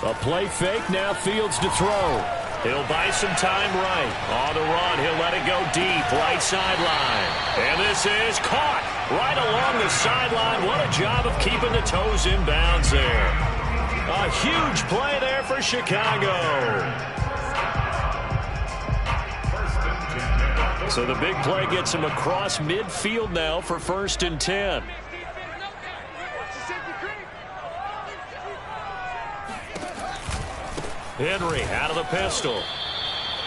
A play fake, now fields to throw. He'll buy some time right. On the run, he'll let it go deep, right sideline. And this is caught right along the sideline. What a job of keeping the toes in bounds there. A huge play there for Chicago. So the big play gets him across midfield now for 1st and 10. Henry out of the pistol.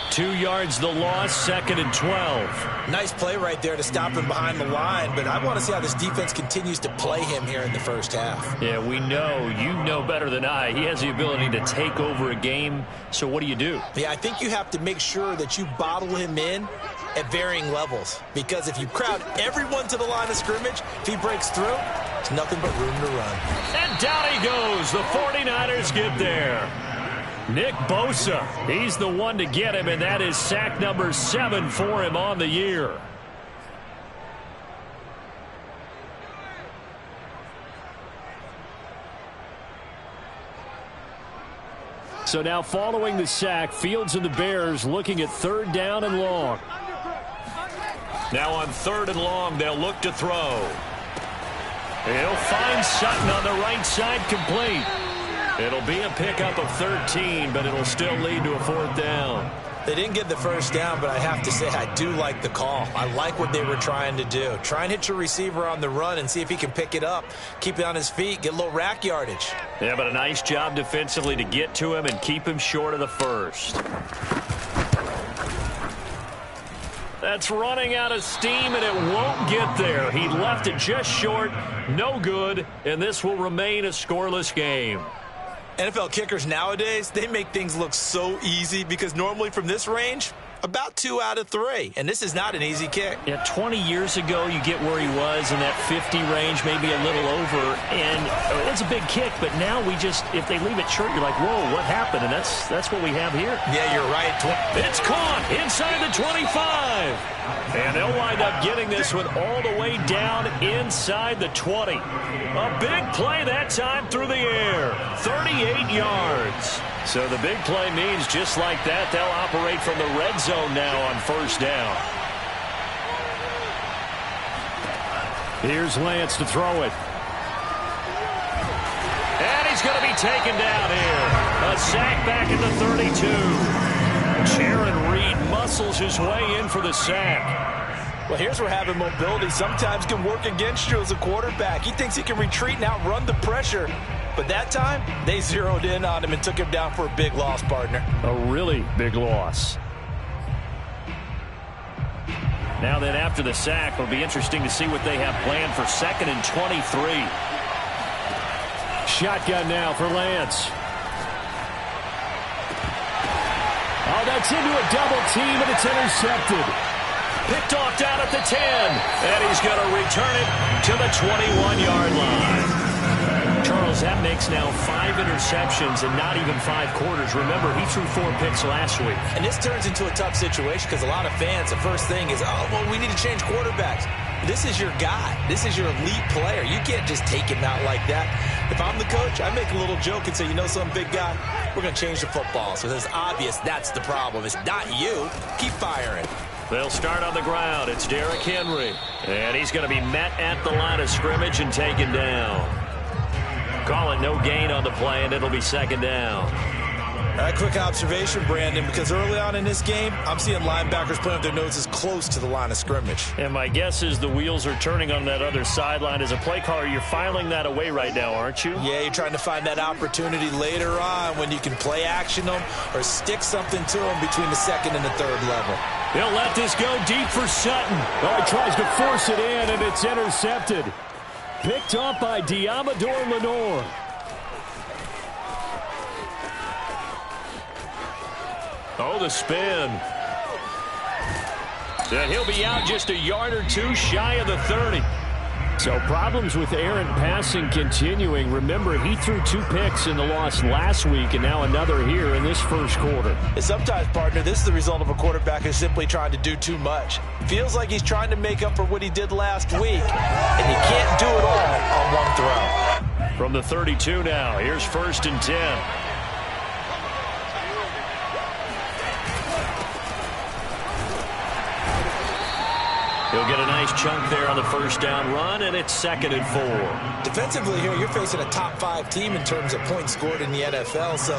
2 yards the loss, 2nd and 12. Nice play right there to stop him behind the line, but I want to see how this defense continues to play him here in the first half. Yeah, we know. You know better than I. He has the ability to take over a game, so what do you do? Yeah, I think you have to make sure that you bottle him in at varying levels, because if you crowd everyone to the line of scrimmage, if he breaks through, it's nothing but room to run. And down he goes. The 49ers get there. Nick Bosa, he's the one to get him, and that is sack number 7 for him on the year. So now following the sack, Fields and the Bears looking at 3rd down and long. Now on 3rd and long, they'll look to throw. He'll find Sutton on the right side, complete. It'll be a pickup of 13, but it'll still lead to a 4th down. They didn't get the first down, but I have to say I do like the call. I like what they were trying to do. Try and hit your receiver on the run and see if he can pick it up, keep it on his feet, get a little rack yardage. Yeah, but a nice job defensively to get to him and keep him short of the first. That's running out of steam, and it won't get there. He left it just short, no good, and this will remain a scoreless game. NFL kickers nowadays, they make things look so easy because normally from this range, about 2 out of 3. And this is not an easy kick. Yeah, 20 years ago, you get where he was in that 50 range, maybe a little over. And it's a big kick, but now we just, if they leave it short, you're like, whoa, what happened? And that's what we have here. Yeah, you're right. It's caught inside the 25. And they'll wind up getting this one all the way down inside the 20. A big play that time through the air. 38 yards. So the big play means just like that, they'll operate from the red zone now on 1st down. Here's Lance to throw it. And he's going to be taken down here. A sack back at the 32. Jaron Reed muscles his way in for the sack. Well, here's where having mobility sometimes can work against you as a quarterback. He thinks he can retreat and outrun the pressure. But that time, they zeroed in on him and took him down for a big loss, partner. A really big loss. Now then, after the sack, it'll be interesting to see what they have planned for 2nd and 23. Shotgun now for Lance. Oh, that's into a double team, and it's intercepted. Picked off down at the 10, and he's going to return it to the 21-yard line. Charles, that makes now 5 interceptions and not even 5 quarters. Remember, he threw 4 picks last week. And this turns into a tough situation because a lot of fans, the first thing is, oh, well, we need to change quarterbacks. This is your guy. This is your elite player. You can't just take him out like that. If I'm the coach, I make a little joke and say, you know, some big guy, we're going to change the football. So it's obvious that's the problem. It's not you. Keep firing. They'll start on the ground. It's Derrick Henry. And he's going to be met at the line of scrimmage and taken down. Call it no gain on the play, and it'll be 2nd down. All right, quick observation, Brandon, because early on in this game, I'm seeing linebackers putting up their noses close to the line of scrimmage. And my guess is the wheels are turning on that other sideline. As a play caller, you're filing that away right now, aren't you? Yeah, you're trying to find that opportunity later on when you can play action them or stick something to them between the 2nd and the 3rd level. He'll let this go deep for Sutton. Oh, he tries to force it in, and it's intercepted. Picked up by Diamador Lenore. Oh, the spin. And he'll be out just a yard or two shy of the 30. So problems with errant passing continuing. Remember, he threw 2 picks in the loss last week and now another here in this first quarter. And sometimes, partner, this is the result of a quarterback who's simply trying to do too much. Feels like he's trying to make up for what he did last week, and he can't do it all on one throw. From the 32 now, here's 1st and 10. He'll get a nice chunk there on the first down run, and it's 2nd and 4. Defensively here, you're facing a top 5 team in terms of points scored in the NFL. So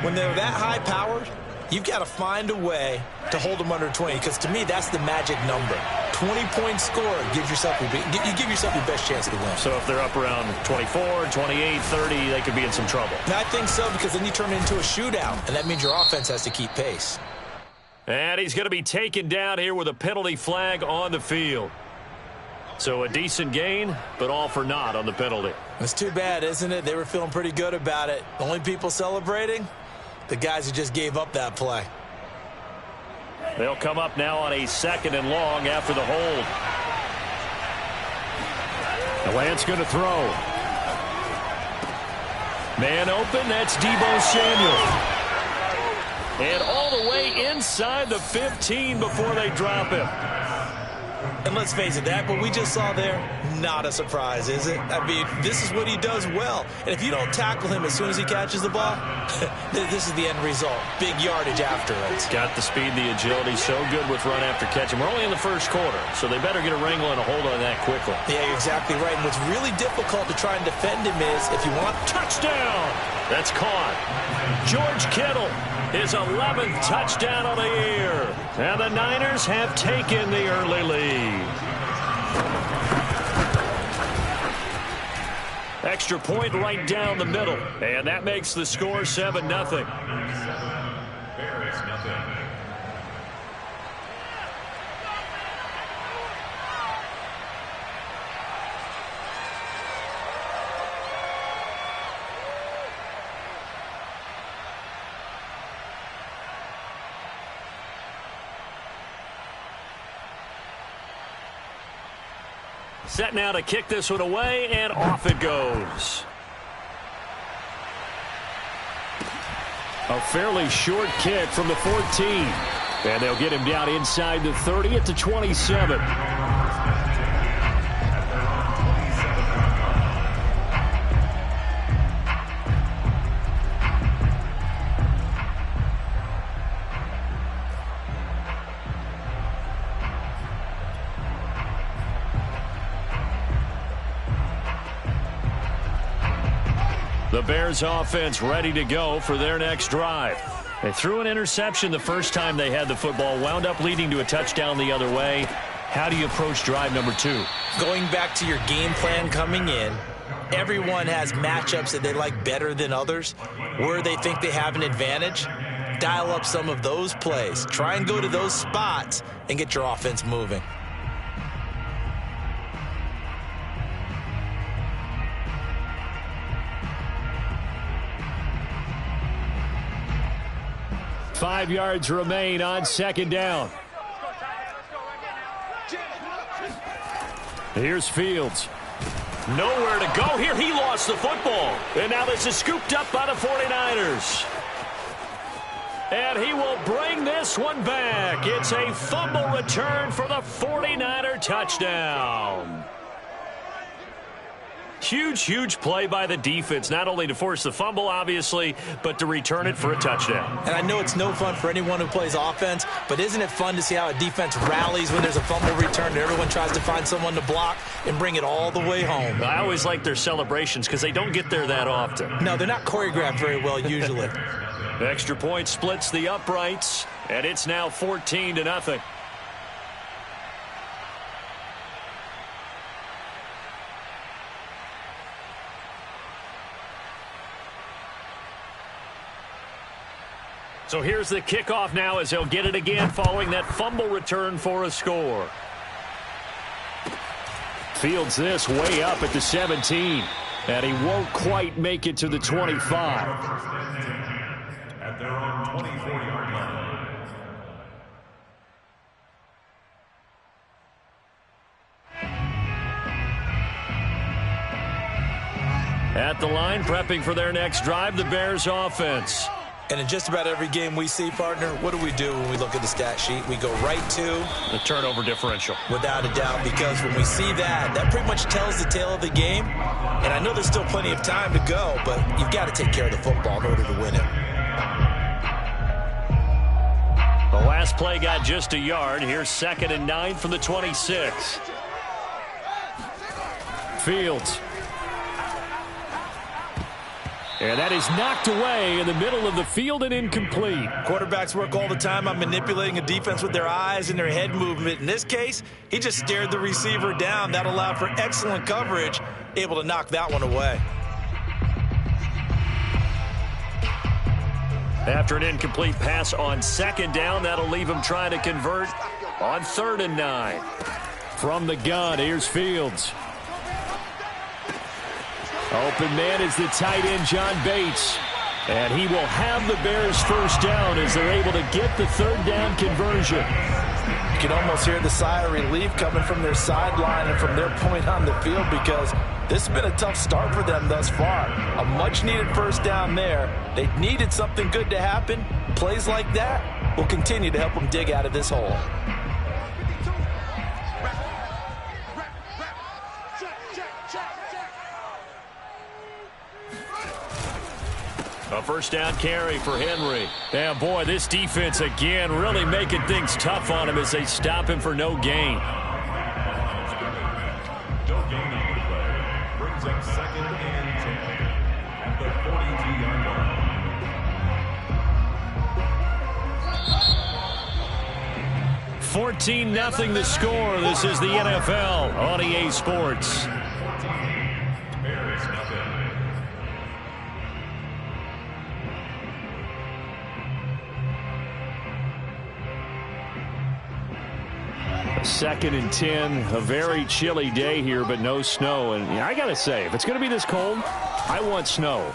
when they're that high-powered, you've got to find a way to hold them under 20, because to me, that's the magic number. 20 points scored gives yourself you give yourself your best chance to win. So if they're up around 24, 28, 30, they could be in some trouble. I think so, because then you turn it into a shootout, and that means your offense has to keep pace. And he's going to be taken down here with a penalty flag on the field. So a decent gain, but all for naught on the penalty. It's too bad, isn't it? They were feeling pretty good about it. The only people celebrating, the guys who just gave up that play. They'll come up now on a 2nd and long after the hold. The Lance going to throw. Man open, that's Deebo Samuel. And all the way inside the 15 before they drop him. And let's face it, that what we just saw there, not a surprise, is it? I mean, this is what he does well. And if you don't tackle him as soon as he catches the ball, this is the end result. Big yardage after it. Got the speed, the agility, so good with run after catch. And we're only in the first quarter, so they better get a wrangle and a hold on that quickly. Yeah, you're exactly right. And what's really difficult to try and defend him is if you want... Touchdown! That's caught. George Kittle, his 11th touchdown of the year. And the Niners have taken the early lead. Extra point right down the middle. And that makes the score 7-0. Set now to kick this one away, and off it goes. A fairly short kick from the 14. And they'll get him down inside the 30 at the 27. The Bears offense ready to go for their next drive. They threw an interception the first time they had the football, wound up leading to a touchdown the other way. How do you approach drive number 2? Going back to your game plan coming in, everyone has matchups that they like better than others. Where they think they have an advantage, dial up some of those plays. Try and go to those spots and get your offense moving. Five yards remain on 2nd down. Here's Fields. Nowhere to go here. He lost the football. And now this is scooped up by the 49ers. And he will bring this one back. It's a fumble return for the 49er touchdown. Huge, huge play by the defense, not only to force the fumble, obviously, but to return it for a touchdown. And I know it's no fun for anyone who plays offense, but isn't it fun to see how a defense rallies when there's a fumble return and everyone tries to find someone to block and bring it all the way home? I always like their celebrations because they don't get there that often. No, they're not choreographed very well usually. Extra point splits the uprights, and it's now 14-0. So here's the kickoff now as they'll get it again following that fumble return for a score. Fields this way up at the 17. And he won't quite make it to the 25. At their own 24-yard line. At the line, prepping for their next drive, the Bears offense. And in just about every game we see, partner, what do we do when we look at the stat sheet? We go right to the turnover differential. Without a doubt, because when we see that, that pretty much tells the tale of the game. And I know there's still plenty of time to go, but you've got to take care of the football in order to win it. The Last play got just a yard. Here's 2nd and 9 from the 26. Fields. And that is knocked away in the middle of the field and incomplete. Quarterbacks work all the time on manipulating a defense with their eyes and their head movement. In this case, he just stared the receiver down. That allowed for excellent coverage, able to knock that one away. After an incomplete pass on 2nd down, that'll leave him trying to convert on 3rd and 9. From the gun, here's Fields. Open man is the tight end, John Bates. And he will have the Bears first down as they're able to get the 3rd down conversion. You can almost hear the sigh of relief coming from their sideline and from their point on the field, because this has been a tough start for them thus far. A much-needed first down there. They needed something good to happen. Plays like that will continue to help them dig out of this hole. A first down carry for Henry. Yeah, boy, this defense again really making things tough on him as they stop him for no gain. No gain on the play. Brings up 2nd and 10 at the 42-yard line. 14-0 the score. This is the NFL on EA Sports. Bears nothing. 2nd and 10, a very chilly day here, but no snow. And I got to say, if it's going to be this cold, I want snow.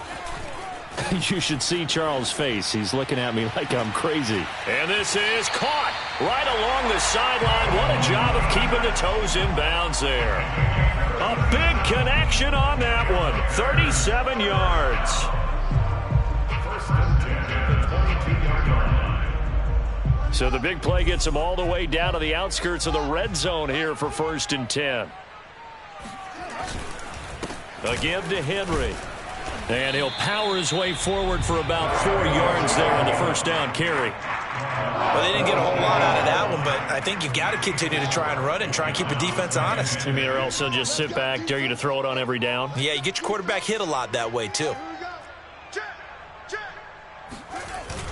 You should see Charles' face. He's looking at me like I'm crazy. And this is caught right along the sideline. What a job of keeping the toes in bounds there. A big connection on that one. 37 yards. First and 10 at the 22-yard line. So the big play gets him all the way down to the outskirts of the red zone here for 1st and 10. A give to Henry. And he'll power his way forward for about 4 yards there on the first down carry. Well, they didn't get a whole lot out of that one, but I think you've got to continue to try and run and try and keep the defense honest. You mean, or else they'll just sit back, dare you to throw it on every down? Yeah, you get your quarterback hit a lot that way, too.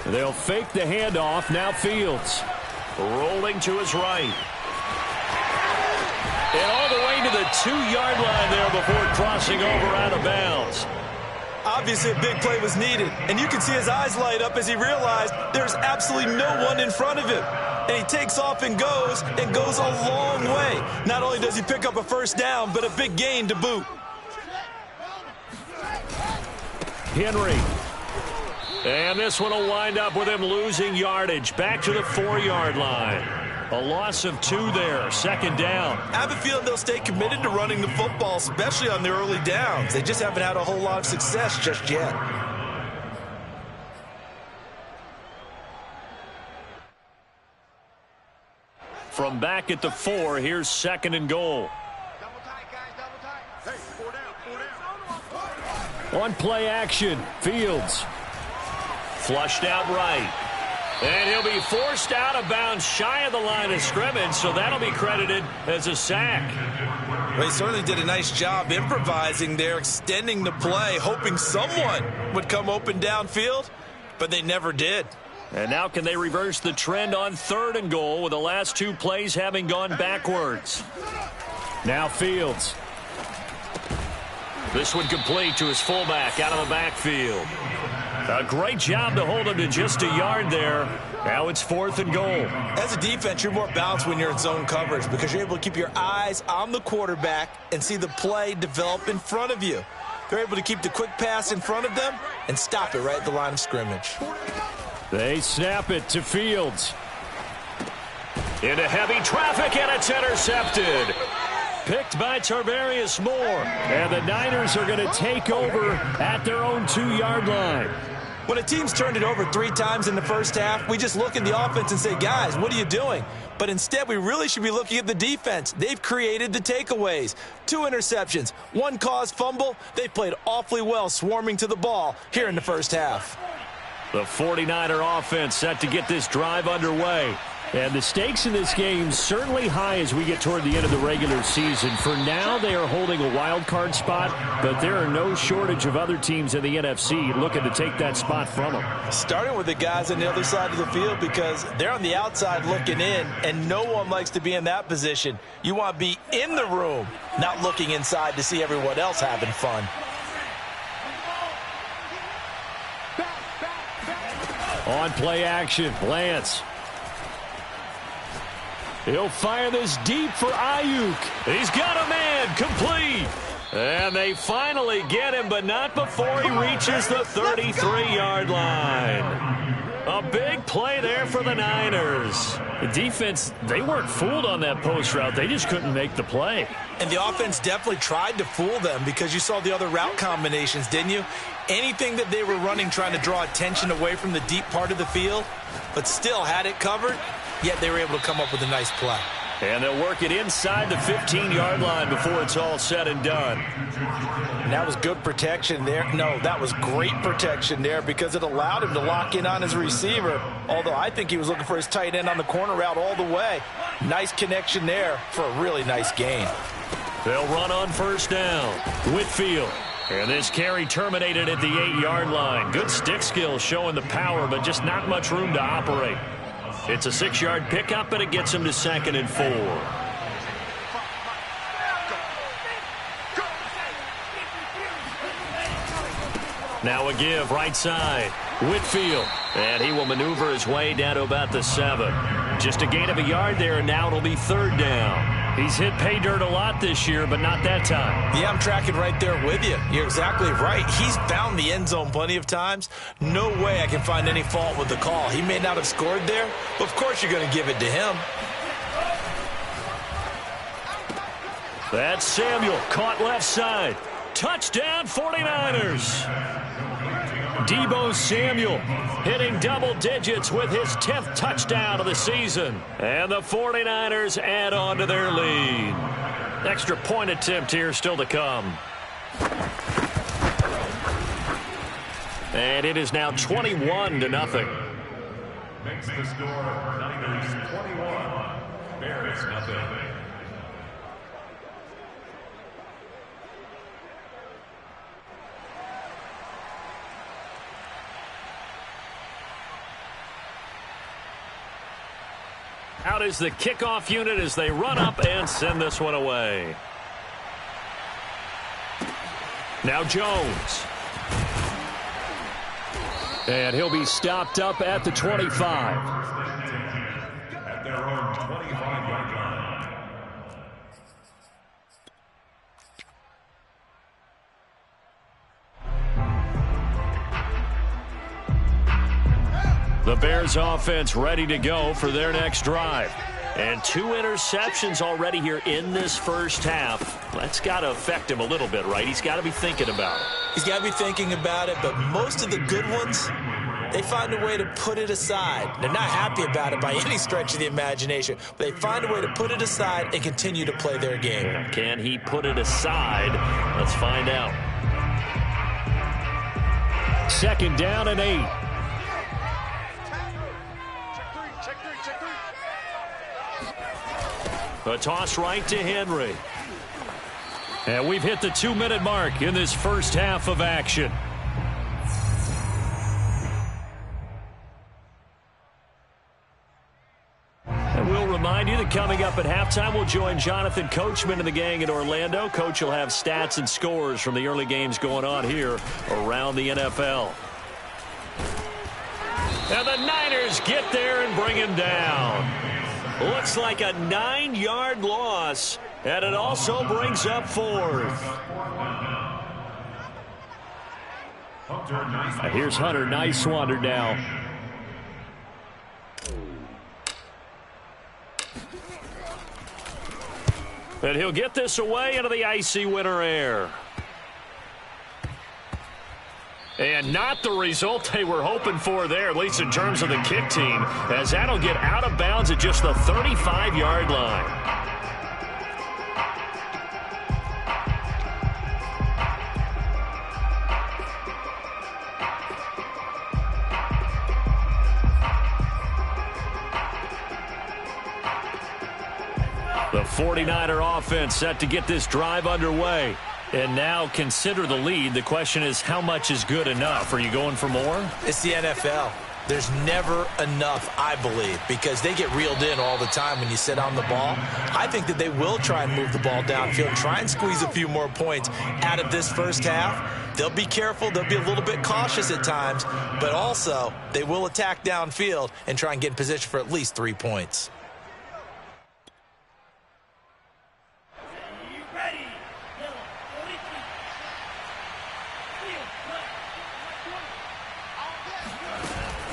They'll fake the handoff. Now Fields rolling to his right. And all the way to the 2-yard line there before crossing over out of bounds. Obviously, a big play was needed, and you can see his eyes light up as he realized there's absolutely no one in front of him. And he takes off and goes a long way. Not only does he pick up a first down, but a big gain to boot. Henry. And this one will wind up with him losing yardage. Back to the 4-yard line. A loss of 2 there. 2nd down. I have a feeling they'll stay committed to running the football, especially on the early downs. They just haven't had a whole lot of success just yet. From back at the 4, here's 2nd and goal. On play action, Fields. Flushed out right. And he'll be forced out of bounds shy of the line of scrimmage, so that'll be credited as a sack. Well, he certainly did a nice job improvising there, extending the play, hoping someone would come open downfield, but they never did. And now can they reverse the trend on 3rd and goal with the last 2 plays having gone backwards? Now Fields. This one complete to his fullback out of the backfield. A great job to hold him to just a yard there. Now it's 4th and goal. As a defense, you're more balanced when you're in zone coverage because you're able to keep your eyes on the quarterback and see the play develop in front of you. They're able to keep the quick pass in front of them and stop it right at the line of scrimmage. They snap it to Fields. Into heavy traffic, and it's intercepted. Picked by Tarvarius Moore. And the Niners are going to take over at their own 2-yard line. When a team's turned it over 3 times in the first half, we just look at the offense and say, guys, what are you doing? But instead, we really should be looking at the defense. They've created the takeaways. 2 interceptions, 1 caused fumble. They played awfully well swarming to the ball here in the first half. The 49er offense set to get this drive underway. And the stakes in this game certainly high as we get toward the end of the regular season. For now, they are holding a wild card spot, but there are no shortage of other teams in the NFC looking to take that spot from them. Starting with the guys on the other side of the field because they're on the outside looking in, and no one likes to be in that position. You want to be in the room, not looking inside to see everyone else having fun. On play action, Lance. He'll fire this deep for Ayuk. He's got a man, complete. And they finally get him, but not before he reaches the 33-yard line. A big play there for the Niners. The defense, they weren't fooled on that post route. They just couldn't make the play. And the offense definitely tried to fool them because you saw the other route combinations, didn't you? Anything that they were running trying to draw attention away from the deep part of the field, but still had it covered, yet they were able to come up with a nice play. And they'll work it inside the 15-yard line before it's all said and done. And that was good protection there. No, that was great protection there because it allowed him to lock in on his receiver, although I think he was looking for his tight end on the corner route all the way. Nice connection there for a really nice gain. They'll run on first down. Whitfield. And this carry terminated at the 8-yard line. Good stick skills showing the power, but just not much room to operate. It's a 6-yard pickup, and it gets him to 2nd and 4. Now a give, right side. Whitfield. And he will maneuver his way down to about the 7. Just a gain of a yard there, and now it'll be 3rd down. He's hit pay dirt a lot this year, but not that time. Yeah, I'm tracking right there with you. You're exactly right. He's found the end zone plenty of times. No way I can find any fault with the call. He may not have scored there, but of course you're going to give it to him. That's Samuel, caught left side. Touchdown, 49ers. Deebo Samuel hitting double digits with his 10th touchdown of the season. And the 49ers add on to their lead. Extra point attempt here still to come. And it is now 21-0. Makes the score Niners 21, Bears nothing. Out is the kickoff unit as they run up and send this one away. Now Jones. And he'll be stopped up at the 25. At their own 25-yard line. The Bears offense ready to go for their next drive. And 2 interceptions already here in this first half. That's got to affect him a little bit, right? He's got to be thinking about it. He's got to be thinking about it, but most of the good ones, they find a way to put it aside. They're not happy about it by any stretch of the imagination, but they find a way to put it aside and continue to play their game. Can he put it aside? Let's find out. 2nd down and 8. A toss right to Henry. And we've hit the 2-minute mark in this first half of action. And we'll remind you that coming up at halftime, we'll join Jonathan Coachman and the gang in Orlando. Coach will have stats and scores from the early games going on here around the NFL. And the Niners get there and bring him down. Looks like a 9-yard loss, and it also brings up 4th. Here's Hunter Nicewander now. And he'll get this away into the icy winter air. And not the result they were hoping for there, at least in terms of the kick team, as that'll get out of bounds at just the 35-yard line. The 49er offense set to get this drive underway. And now consider the lead. The question is, how much is good enough? Are you going for more? It's the NFL. There's never enough, I believe, because they get reeled in all the time when you sit on the ball. I think that they will try and move the ball downfield and try and squeeze a few more points out of this first half. They'll be careful. They'll be a little bit cautious at times, but also they will attack downfield and try and get in position for at least 3 points.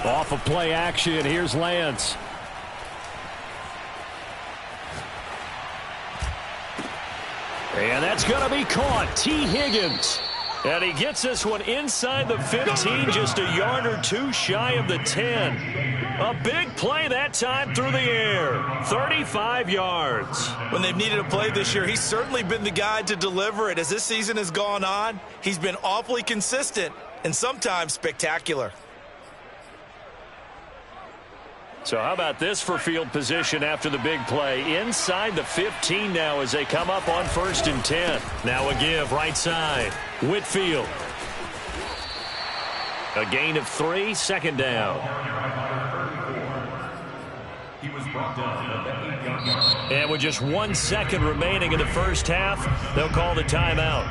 Off of play action, here's Lance. And that's going to be caught. T. Higgins. And he gets this one inside the 15, just a yard or two shy of the 10. A big play that time through the air. 35 yards. When they've needed a play this year, he's certainly been the guy to deliver it. As this season has gone on, he's been awfully consistent and sometimes spectacular. So how about this for field position after the big play? Inside the 15 now as they come up on 1st and 10. Now a give right side. Whitfield. A gain of 3, 2nd down. He was brought down at the 8-yard line. And with just 1 second remaining in the first half, they'll call the timeout.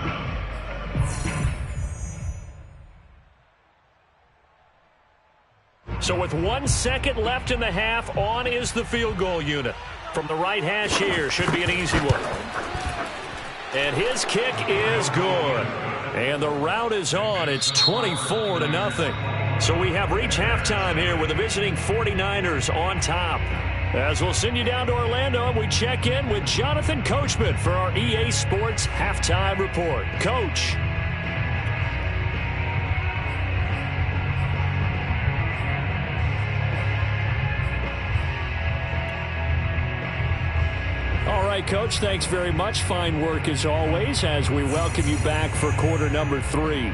So with 1 second left in the half, on is the field goal unit. From the right hash here, should be an easy one. And his kick is good. And the route is on. It's 24-0. So we have reached halftime here with the visiting 49ers on top. As we'll send you down to Orlando, and we check in with Jonathan Coachman for our EA Sports Halftime Report. Coach. All right, Coach, thanks very much. Fine work as always as we welcome you back for quarter number 3.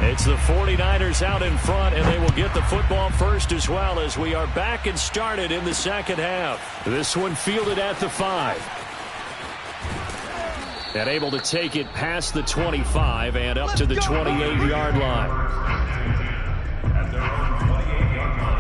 It's the 49ers out in front, and they will get the football first as well as we are back and started in the second half. This one fielded at the 5. And able to take it past the 25 and up to the 28-yard line. At their own 28-yard line.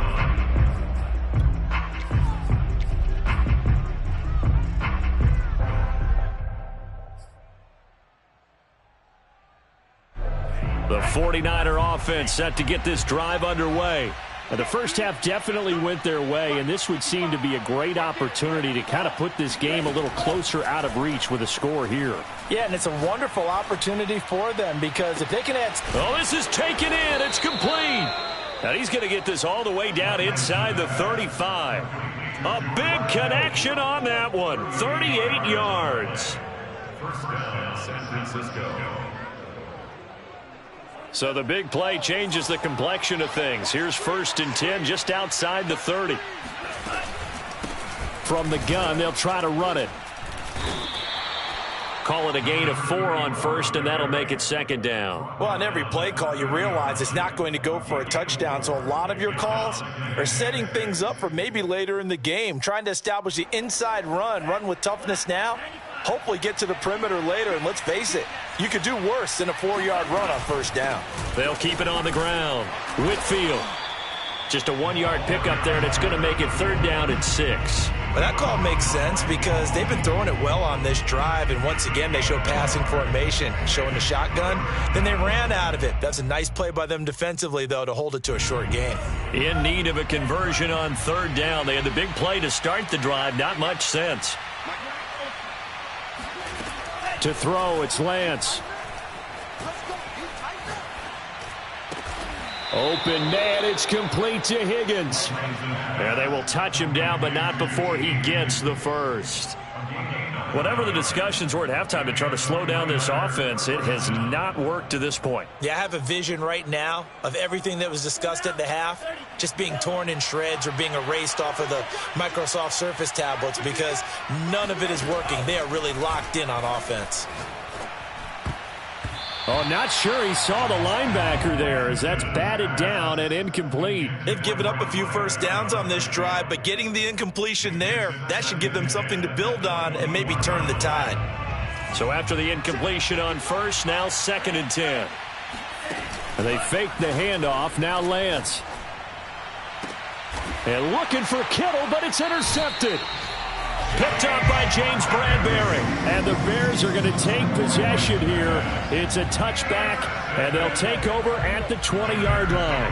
The 49er offense set to get this drive underway. And the first half definitely went their way, and this would seem to be a great opportunity to kind of put this game a little closer out of reach with a score here. Yeah, and it's a wonderful opportunity for them because if they can add... Oh, this is taken in. It's complete. Now he's going to get this all the way down inside the 35. A big connection on that one. 38 yards. First down, San Francisco. So the big play changes the complexion of things. Here's 1st and 10 just outside the 30. From the gun, they'll try to run it. Call it a gain of 4 on 1st, and that'll make it 2nd down. Well, on every play call, you realize it's not going to go for a touchdown, so a lot of your calls are setting things up for maybe later in the game, trying to establish the inside run with toughness now, hopefully get to the perimeter later, and let's face it, you could do worse than a 4-yard run on 1st down. They'll keep it on the ground. Whitfield. Just a 1-yard pickup there, and it's going to make it 3rd down and 6. But that call makes sense because they've been throwing it well on this drive, and once again they show passing formation, showing the shotgun. Then they ran out of it. That's a nice play by them defensively, though, to hold it to a short gain. In need of a conversion on 3rd down. They had the big play to start the drive. Not much sense. To throw, it's Lance. Open man, it's complete to Higgins. And they will touch him down, but not before he gets the first. Whatever the discussions were at halftime to try to slow down this offense, it has not worked to this point. Yeah, I have a vision right now of everything that was discussed at the half. just being torn in shreds or being erased off of the Microsoft Surface tablets because none of it is working. They are really locked in on offense. Oh, not sure he saw the linebacker there as that's batted down and incomplete. They've given up a few first downs on this drive, but getting the incompletion there, that should give them something to build on and maybe turn the tide. So after the incompletion on first, now 2nd and 10. And they fake the handoff. Now Lance. And looking for Kittle, but it's intercepted. Picked up by James Bradbury. And the Bears are going to take possession here. It's a touchback, and they'll take over at the 20-yard line.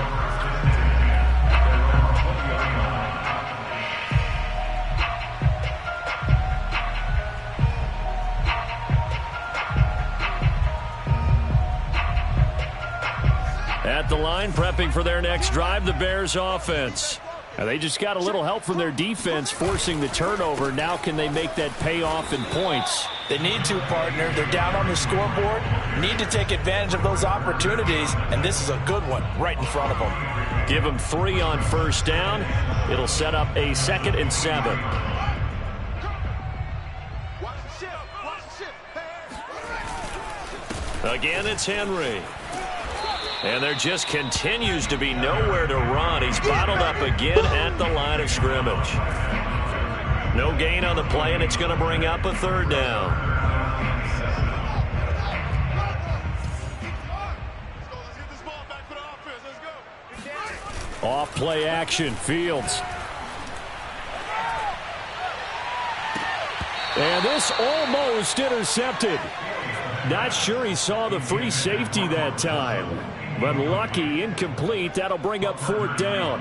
At the line, prepping for their next drive, the Bears offense. And they just got a little help from their defense forcing the turnover. Now can they make that pay off in points? They need to, partner. They're down on the scoreboard. Need to take advantage of those opportunities, and this is a good one right in front of them. Give them 3 on first down. It'll set up a 2nd and 7. Again, it's Henry. And there just continues to be nowhere to run. He's bottled up again at the line of scrimmage. No gain on the play, and it's going to bring up a 3rd down. Off play action, Fields. And this almost intercepted. Not sure he saw the free safety that time. But lucky, incomplete. That'll bring up 4th down.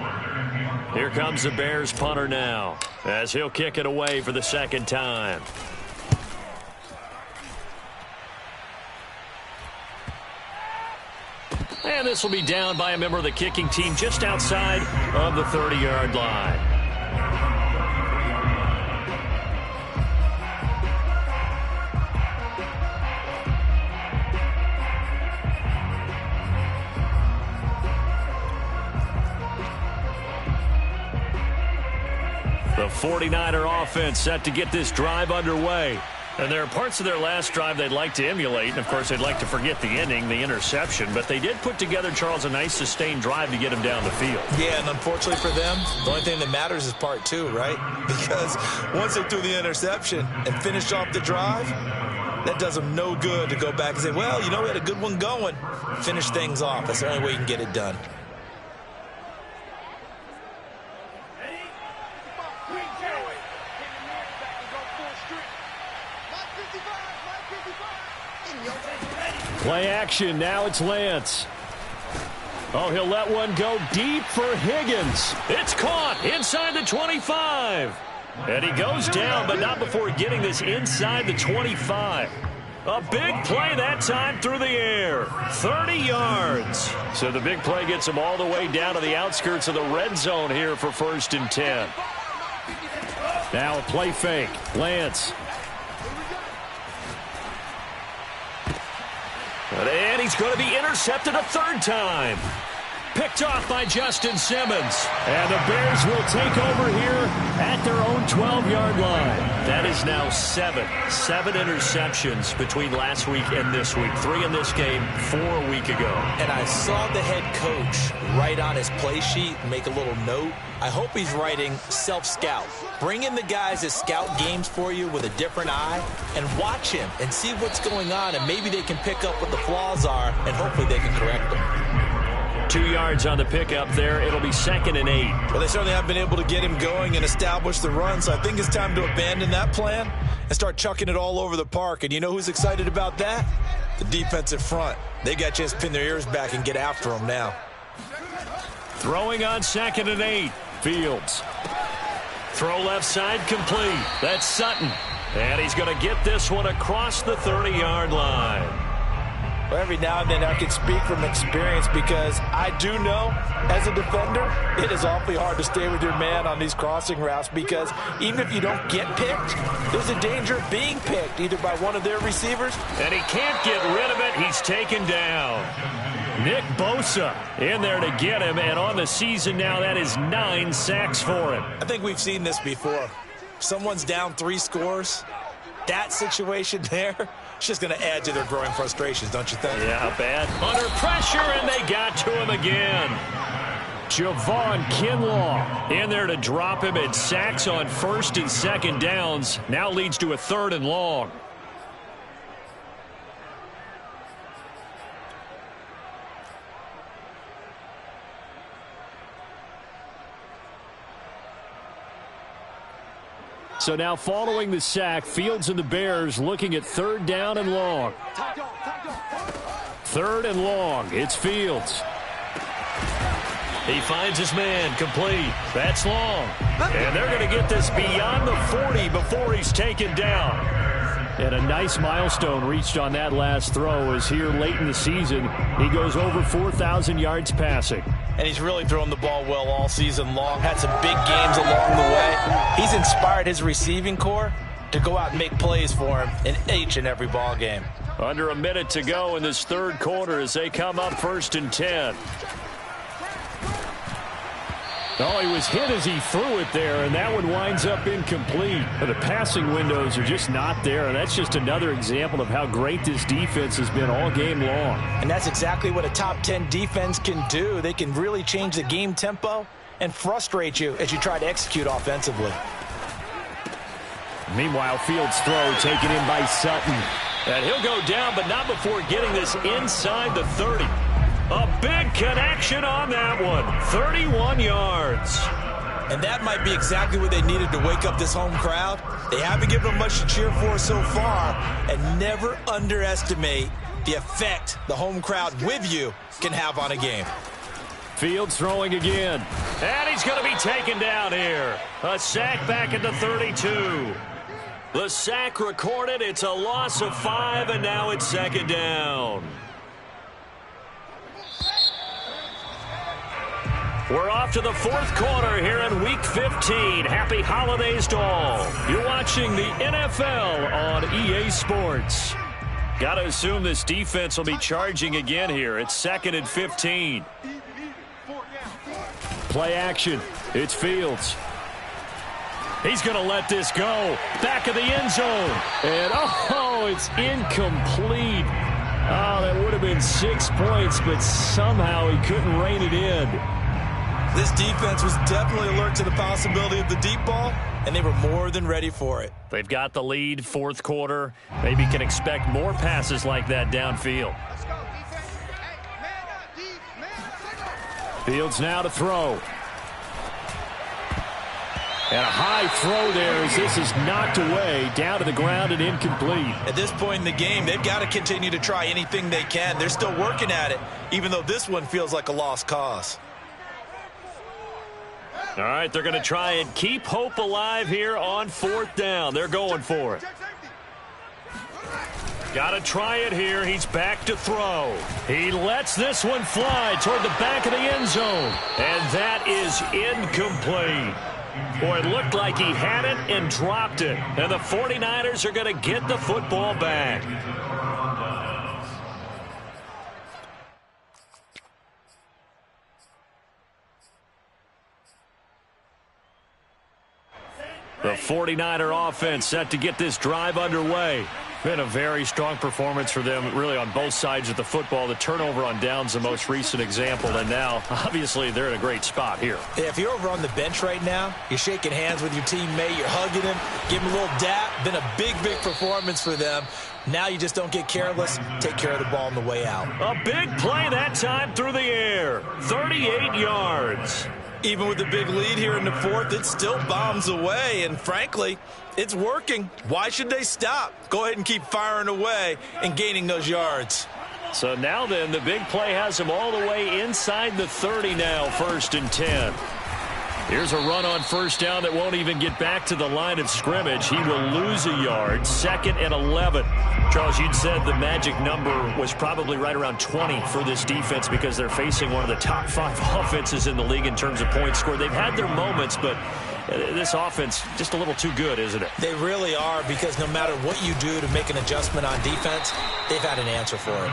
Here comes the Bears punter now, as he'll kick it away for the 2nd time. And this will be down by a member of the kicking team just outside of the 30-yard line. The 49er offense set to get this drive underway. And there are parts of their last drive they'd like to emulate. And, of course, they'd like to forget the ending, the interception. But they did put together, Charles, a nice sustained drive to get him down the field. Yeah, and unfortunately for them, the only thing that matters is part 2, right? Because once they threw the interception and finished off the drive, that does them no good to go back and say, well, you know, we had a good one going. Finish things off. That's the only way you can get it done. Play action. Now it's Lance. Oh, he'll let one go deep for Higgins. It's caught inside the 25. And he goes down, but not before getting this inside the 25. A big play that time through the air. 30 yards. So the big play gets him all the way down to the outskirts of the red zone here for 1st and 10. Now a play fake. Lance. And he's going to be intercepted a 3rd time. Picked off by Justin Simmons. And the Bears will take over here at their own 12-yard line. That is now 7 interceptions between last week and this week. 3 in this game, 4 a week ago. And I saw the head coach write on his play sheet and make a little note. I hope he's writing self-scout. Bring in the guys that scout games for you with a different eye and watch him and see what's going on, and maybe they can pick up what the flaws are, and hopefully they can correct them. 2 yards on the pickup there. It'll be 2nd and 8. Well, they certainly have been able to get him going and establish the run, so I think it's time to abandon that plan and start chucking it all over the park. And you know who's excited about that? The defensive front. They got a chance to pin their ears back and get after him now. Throwing on 2nd and 8. Fields. Throw left side complete. That's Sutton. And he's going to get this one across the 30-yard line. Well, every now and then I can speak from experience because I do know, as a defender, it is awfully hard to stay with your man on these crossing routes because even if you don't get picked, there's a danger of being picked either by one of their receivers. And he can't get rid of it. He's taken down. Nick Bosa in there to get him, and on the season now, that is 9 sacks for him. I think we've seen this before. Someone's down 3 scores. That situation there, it's just going to add to their growing frustrations, don't you think? Yeah, bad. Under pressure, and they got to him again. Javon Kinlaw in there to drop him, and sacks on 1st and 2nd downs. Now leads to a 3rd and long. So now following the sack, Fields and the Bears looking at 3rd down and long. 3rd and long. It's Fields. He finds his man, complete. That's long. And they're going to get this beyond the 40 before he's taken down. And a nice milestone reached on that last throw as here late in the season, he goes over 4,000 yards passing. And he's really thrown the ball well all season long. Had some big games along the way. He's inspired his receiving corps to go out and make plays for him in each and every ball game. Under a minute to go in this 3rd quarter as they come up 1st and 10. Oh, he was hit as he threw it there, and that one winds up incomplete. The passing windows are just not there, and that's just another example of how great this defense has been all game long. And that's exactly what a top 10 defense can do. They can really change the game tempo and frustrate you as you try to execute offensively. Meanwhile, Fields' throw taken in by Sutton. And he'll go down, but not before getting this inside the 30. A big connection on that one. 31 yards. And that might be exactly what they needed to wake up this home crowd. They haven't given them much to cheer for so far. And never underestimate the effect the home crowd with you can have on a game. Fields throwing again. And he's going to be taken down here. A sack back at the 32. The sack recorded. It's a loss of 5, and now it's 2nd down. We're off to the 4th quarter here in Week 15. Happy holidays to all. You're watching the NFL on EA Sports. Got to assume this defense will be charging again here. It's 2nd and 15. Play action. It's Fields. He's going to let this go. Back of the end zone. And, oh, it's incomplete. Oh, that would have been 6 points, but somehow he couldn't rein it in. This defense was definitely alert to the possibility of the deep ball, and they were more than ready for it. They've got the lead, 4th quarter. Maybe can expect more passes like that downfield. Fields now to throw. And a high throw there as this is knocked away, down to the ground and incomplete. At this point in the game, they've got to continue to try anything they can. They're still working at it, even though this one feels like a lost cause. All right, they're going to try and keep hope alive here on 4th down. They're going for it. Got to try it here. He's back to throw. He lets this one fly toward the back of the end zone. And that is incomplete. Boy, it looked like he had it and dropped it. And the 49ers are going to get the football back. The 49er offense set to get this drive underway. Been a very strong performance for them, really, on both sides of the football. The turnover on downs, the most recent example, and now, obviously, they're in a great spot here. Yeah, if you're over on the bench right now, you're shaking hands with your teammate, you're hugging him, giving him a little dap. Been a big, big performance for them. Now you just don't get careless. Take care of the ball on the way out. A big play that time through the air. 38 yards. Even with the big lead here in the 4th, it still bombs away, and frankly, it's working. Why should they stop? Go ahead and keep firing away and gaining those yards. So now then, the big play has them all the way inside the 30 now, 1st and 10. Here's a run on 1st down that won't even get back to the line of scrimmage. He will lose a yard, 2nd and 11. Charles, you'd said the magic number was probably right around 20 for this defense because they're facing one of the top 5 offenses in the league in terms of points scored. They've had their moments, but this offense just a little too good, isn't it? They really are, because no matter what you do to make an adjustment on defense, they've had an answer for it.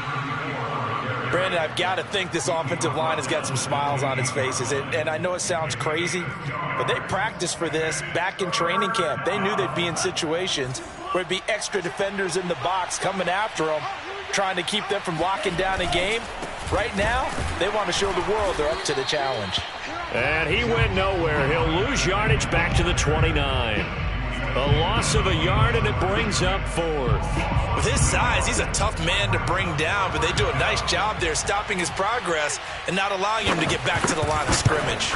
Brandon, I've got to think this offensive line has got some smiles on its faces. And I know it sounds crazy, but they practiced for this back in training camp. They knew they'd be in situations where it'd be extra defenders in the box coming after them, trying to keep them from locking down a game. Right now, they want to show the world they're up to the challenge. And he went nowhere. He'll lose yardage back to the 29. A loss of a yard, and it brings up 4th. With his size, he's a tough man to bring down, but they do a nice job there stopping his progress and not allowing him to get back to the line of scrimmage.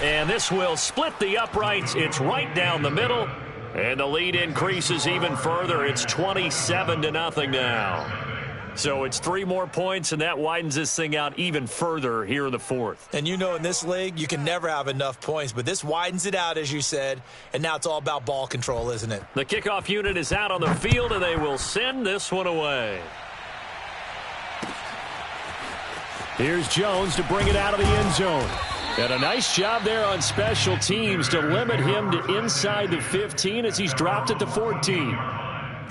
And this will split the uprights. It's right down the middle, and the lead increases even further. It's 27-0 now. So it's 3 more points, and that widens this thing out even further here in the 4th. And you know in this league, you can never have enough points, but this widens it out, as you said, and now it's all about ball control, isn't it? The kickoff unit is out on the field, and they will send this one away. Here's Jones to bring it out of the end zone. And a nice job there on special teams to limit him to inside the 15 as he's dropped at the 14.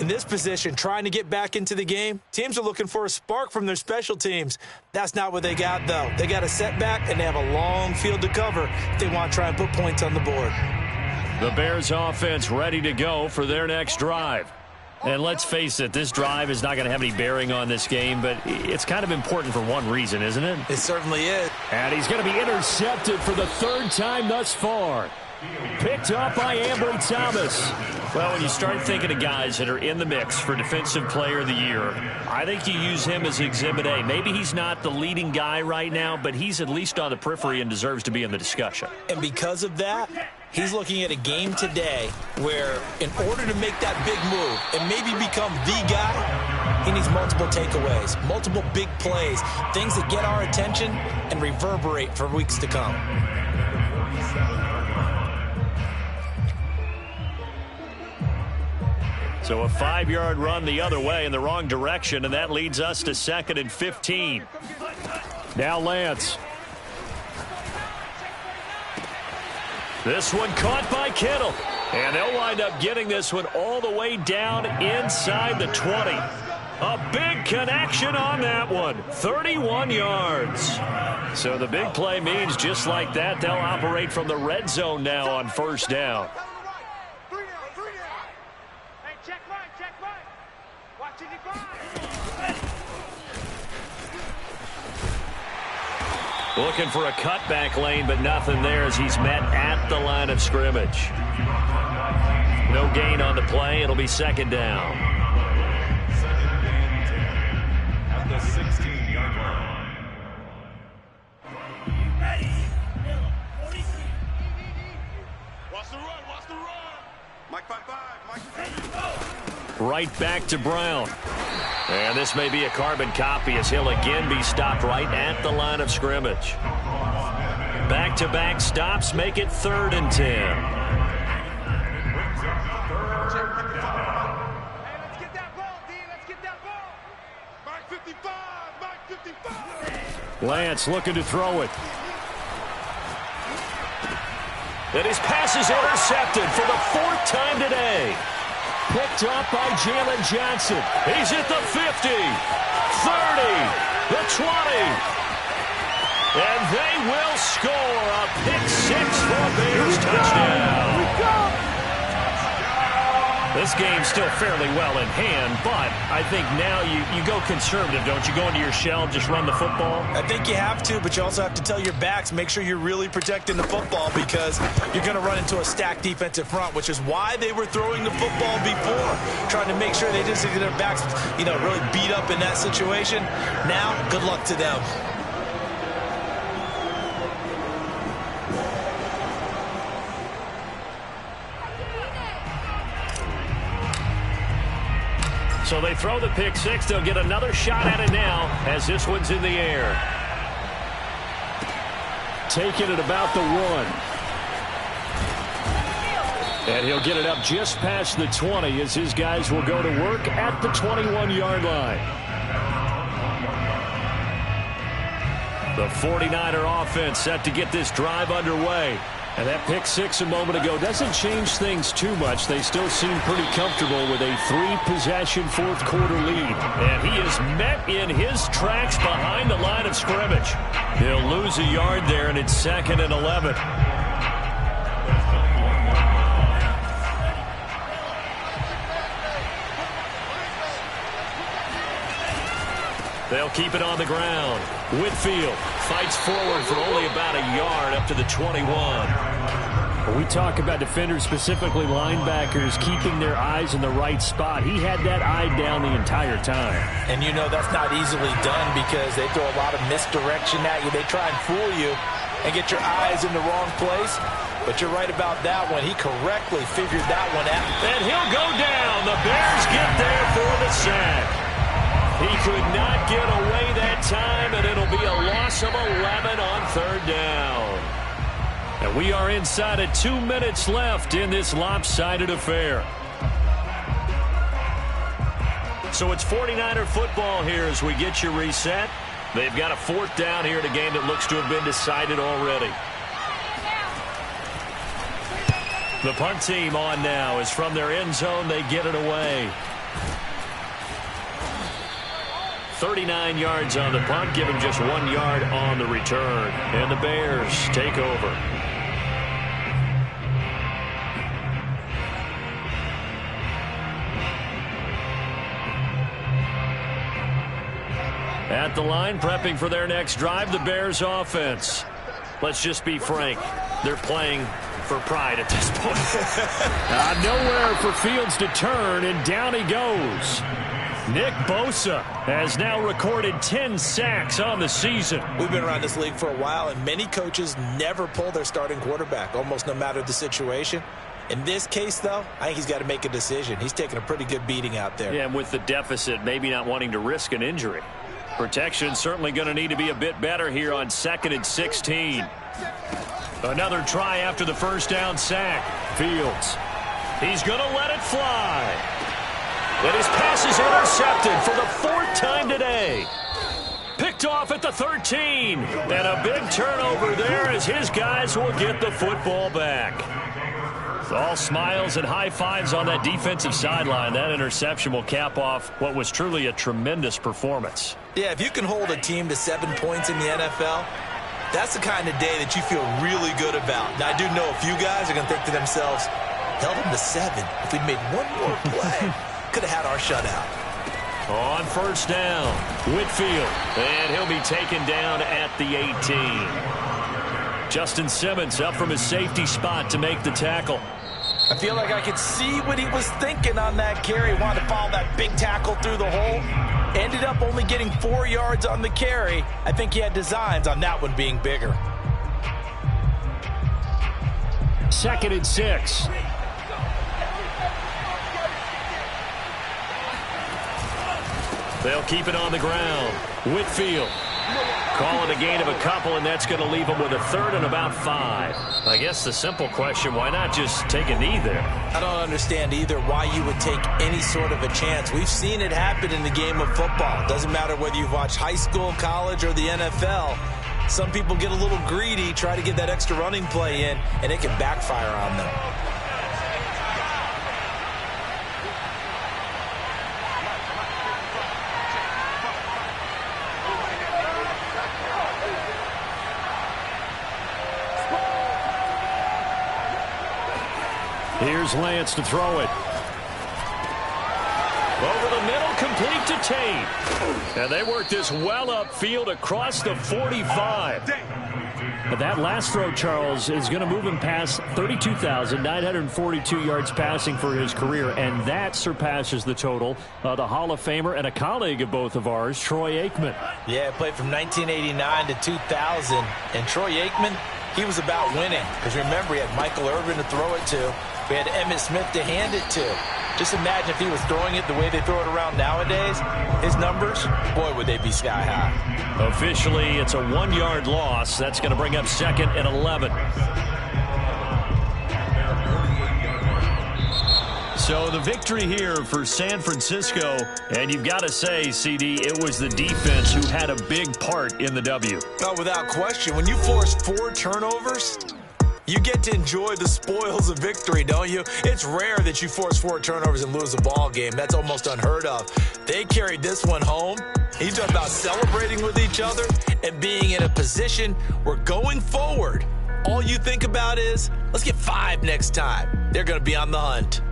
In this position, trying to get back into the game, teams are looking for a spark from their special teams. That's not what they got, though. They got a setback, and they have a long field to cover if they want to try and put points on the board. The Bears offense ready to go for their next drive. And let's face it, this drive is not going to have any bearing on this game, but it's kind of important for one reason, isn't it? It certainly is. And he's going to be intercepted for the 3rd time thus far. Picked up by Ambry Thomas. Well, when you start thinking of guys that are in the mix for Defensive Player of the Year, I think you use him as Exhibit A. Maybe he's not the leading guy right now, but he's at least on the periphery and deserves to be in the discussion. And because of that, he's looking at a game today where in order to make that big move and maybe become the guy, he needs multiple takeaways, multiple big plays, things that get our attention and reverberate for weeks to come. So a 5-yard run the other way in the wrong direction, and that leads us to 2nd and 15. Now Lance. This one caught by Kittle. And they'll wind up getting this one all the way down inside the 20. A big connection on that one. 31 yards. So the big play means just like that, they'll operate from the red zone now on 1st down. Looking for a cutback lane, but nothing there as he's met at the line of scrimmage. No gain on the play. It'll be 2nd down. 2nd and 10 at the 16-yard line. Watch the run, watch the run. Mike 5-5, Mike. Right back to Brown. And this may be a carbon copy as he'll again be stopped right at the line of scrimmage. Back-to-back stops make it 3rd and 10. Hey, let's get that ball, D. Let's get that ball. Mike 55, Mike 55. Lance looking to throw it. And his pass is intercepted for the 4th time today. Picked up by Jalen Johnson. He's at the 50, 30, the 20. And they will score a pick 6 for a Bears touchdown. This game's still fairly well in hand, but I think now you go conservative, don't you? Go into your shell, just run the football? I think you have to, but you also have to tell your backs, make sure you're really protecting the football because you're going to run into a stacked defensive front, which is why they were throwing the football before, trying to make sure they didn't get their backs, really beat up in that situation. Now, good luck to them. So they throw the pick 6. They'll get another shot at it now as this one's in the air. Taking it about the 1. And he'll get it up just past the 20 as his guys will go to work at the 21-yard line. The 49er offense set to get this drive underway. And that pick six a moment ago doesn't change things too much. They still seem pretty comfortable with a 3-possession fourth-quarter lead. And he is met in his tracks behind the line of scrimmage. He'll lose a yard there, and it's 2nd and 11. They'll keep it on the ground. Whitfield fights forward for only about a yard up to the 21. When we talk about defenders, specifically linebackers, keeping their eyes in the right spot, he had that eye down the entire time. And you know that's not easily done because they throw a lot of misdirection at you. They try and fool you and get your eyes in the wrong place. But you're right about that one. He correctly figured that one out. And he'll go down. The Bears get there for the sack. He could not get away that time, and it'll be a loss of 11 on 3rd down. And we are inside of 2 minutes left in this lopsided affair. So it's 49er football here as we get you reset. They've got a 4th down here in a game that looks to have been decided already. The punt team on now is from their end zone. They get it away. 39 yards on the punt, give him just 1 yard on the return. And the Bears take over. At the line, prepping for their next drive, the Bears offense. Let's just be frank. They're playing for pride at this point. Nowhere for Fields to turn, and down he goes. Nick Bosa has now recorded 10 sacks on the season. We've been around this league for a while, and many coaches never pull their starting quarterback, almost no matter the situation. In this case, though, I think he's got to make a decision. He's taking a pretty good beating out there. Yeah, and with the deficit, maybe not wanting to risk an injury. Protection certainly going to need to be a bit better here on 2nd and 16. Another try after the first down sack. Fields. He's going to let it fly. And his pass is intercepted for the 4th time today. Picked off at the 13. And a big turnover there as his guys will get the football back. All smiles and high fives on that defensive sideline. That interception will cap off what was truly a tremendous performance. Yeah, if you can hold a team to 7 points in the NFL, that's the kind of day that you feel really good about. Now, I do know a few guys are going to think to themselves, held them to 7. If we'd made one more play, could have had our shutout. On 1st down, Whitfield. And he'll be taken down at the 18. Justin Simmons up from his safety spot to make the tackle. I feel like I could see what he was thinking on that carry. He wanted to follow that big tackle through the hole. Ended up only getting 4 yards on the carry. I think he had designs on that one being bigger. 2nd and 6. They'll keep it on the ground. Whitfield calling a gain of a couple, and that's going to leave them with a 3rd and about 5. I guess the simple question, why not just take a knee there? I don't understand either why you would take any sort of a chance. We've seen it happen in the game of football. It doesn't matter whether you've watched high school, college, or the NFL. Some people get a little greedy, try to get that extra running play in, and it can backfire on them. Here's Lance to throw it. Over the middle, complete to Tate. And they work this well upfield across the 45. But that last throw, Charles, is going to move him past 32,942 yards passing for his career, and that surpasses the total of the Hall of Famer and a colleague of both of ours, Troy Aikman. Yeah, played from 1989 to 2000, and Troy Aikman, he was about winning. Because remember, he had Michael Irvin to throw it to. We had Emmitt Smith to hand it to. Just imagine if he was throwing it the way they throw it around nowadays. His numbers, boy, would they be sky high. Officially, it's a 1-yard loss. That's going to bring up 2nd and 11. So the victory here for San Francisco, and you've got to say, CD, it was the defense who had a big part in the W. Oh, without question. When you force 4 turnovers, You get to enjoy the spoils of victory, don't you? It's rare that you force 4 turnovers and lose a ball game. That's almost unheard of. They carried this one home. He's talking about celebrating with each other and being in a position where going forward, all you think about is, let's get 5 next time. They're going to be on the hunt.